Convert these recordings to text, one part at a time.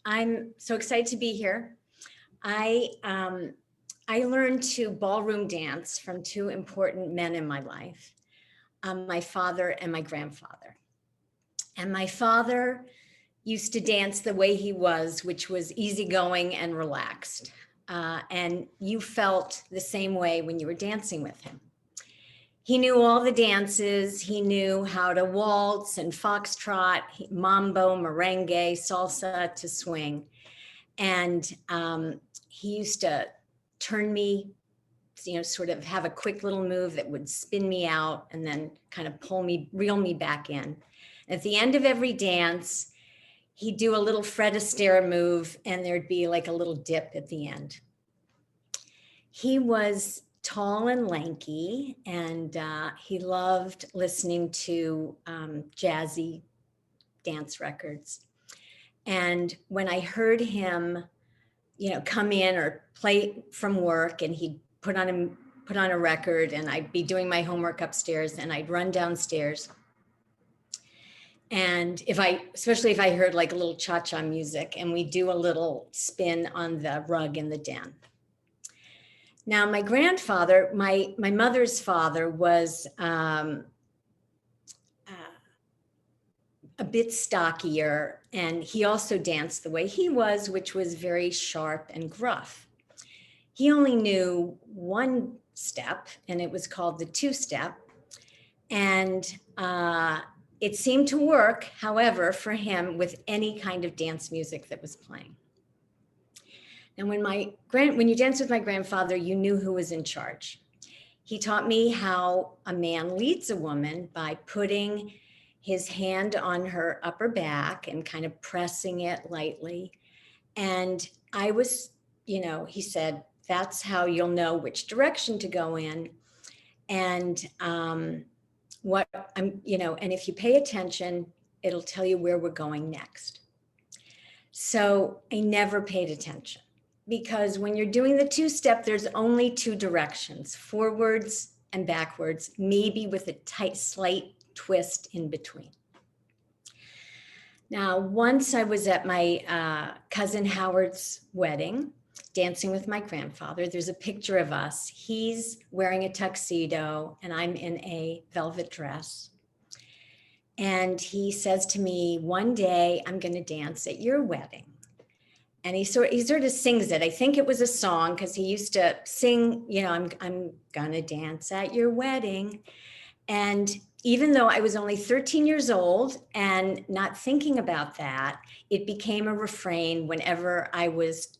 I'm so excited to be here. I um, I learned to ballroom dance from two important men in my life, my father and my grandfather. And my father used to dance the way he was, which was easygoing and relaxed. And you felt the same way when you were dancing with him. He knew all the dances. He knew how to waltz and foxtrot, mambo, merengue, salsa to swing. And he used to turn me, sort of have a quick little move that would spin me out and then kind of reel me back in. At the end of every dance, he'd do a little Fred Astaire move and there'd be like a little dip at the end. He was tall and lanky, and he loved listening to jazzy dance records. And when I heard him, come in or play from work, and he'd put on a record, and I'd be doing my homework upstairs, and I'd run downstairs. And especially if I heard like a little cha-cha music, and we do a little spin on the rug in the den. Now, my grandfather, my mother's father, was a bit stockier, and he also danced the way he was, which was very sharp and gruff. He only knew one step, and it was called the two-step. And it seemed to work, however, for him with any kind of dance music that was playing. And when you danced with my grandfather, you knew who was in charge. He taught me how a man leads a woman by putting his hand on her upper back and kind of pressing it lightly. And I was, he said, that's how you'll know which direction to go in. And and if you pay attention, it'll tell you where we're going next. So I never paid attention, because when you're doing the two-step, there's only two directions, forwards and backwards, maybe with a slight twist in between. Now, once I was at my cousin Howard's wedding, dancing with my grandfather. There's a picture of us. He's wearing a tuxedo and I'm in a velvet dress. And he says to me, one day I'm going to dance at your wedding. And he sort of sings it. I think it was a song, because he used to sing, I'm going to dance at your wedding. And even though I was only 13 years old and not thinking about that, it became a refrain whenever I was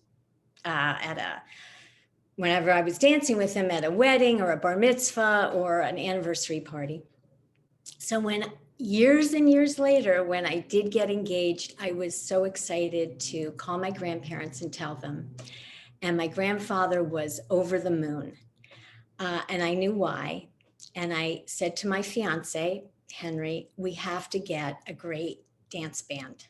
dancing with him at a wedding or a bar mitzvah or an anniversary party. So when years and years later, when I did get engaged, I was so excited to call my grandparents and tell them. And my grandfather was over the moon. And I knew why. And I said to my fiance, Henry, we have to get a great dance band.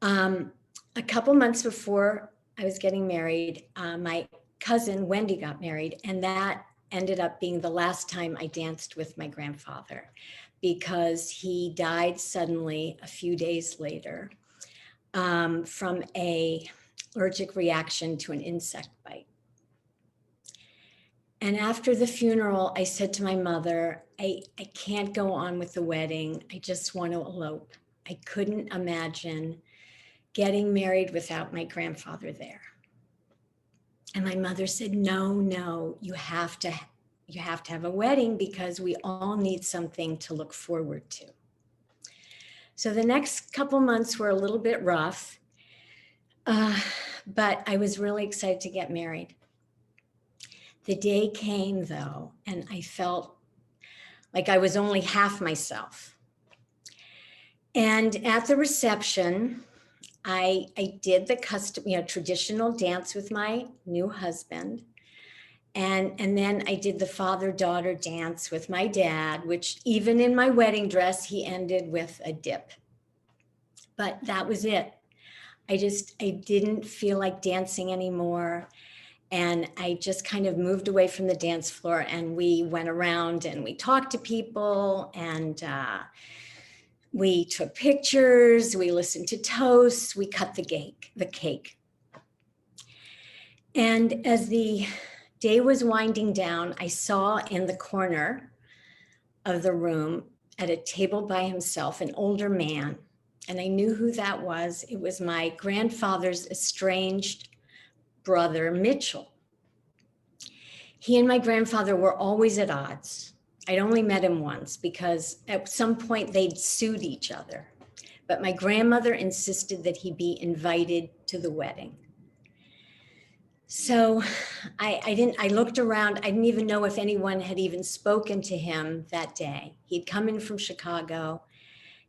A couple months before I was getting married, my cousin Wendy got married, and that ended up being the last time I danced with my grandfather, because he died suddenly a few days later from an allergic reaction to an insect bite. And after the funeral, I said to my mother, I can't go on with the wedding. I just want to elope. I couldn't imagine getting married without my grandfather there. And my mother said, no, you have to have a wedding, because we all need something to look forward to. So the next couple months were a little bit rough, but I was really excited to get married. The day came, though, and I felt like I was only half myself. And at the reception, I did the traditional dance with my new husband. And then I did the father-daughter dance with my dad, which even in my wedding dress, he ended with a dip. But that was it. I didn't feel like dancing anymore. And I just kind of moved away from the dance floor, and we went around and we talked to people, and We took pictures, we listened to toasts, we cut the cake. And as the day was winding down, I saw in the corner of the room at a table by himself, an older man. And I knew who that was. It was my grandfather's estranged brother, Mitchell. He and my grandfather were always at odds. I'd only met him once because at some point they'd sued each other. But my grandmother insisted that he be invited to the wedding. So I looked around. I didn't even know if anyone had even spoken to him that day. He'd come in from Chicago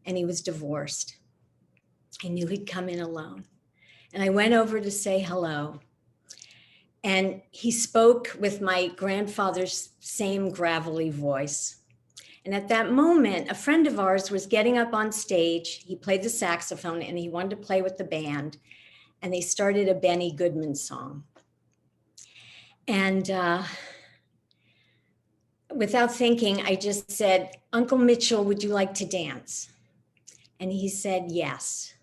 and he was divorced. I knew he'd come in alone. And I went over to say hello. And he spoke with my grandfather's same gravelly voice. And at that moment, a friend of ours was getting up on stage. He played the saxophone and he wanted to play with the band. And they started a Benny Goodman song. And without thinking, I just said, "Uncle Mitchell, would you like to dance?" And he said, yes.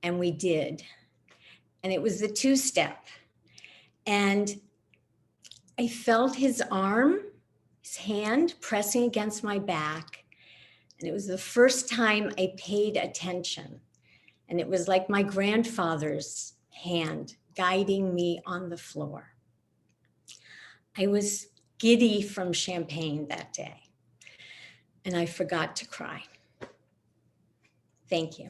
And we did. And it was the two-step. And I felt his arm, his hand pressing against my back. And it was the first time I paid attention. And it was like my grandfather's hand guiding me on the floor. I was giddy from champagne that day, and I forgot to cry. Thank you.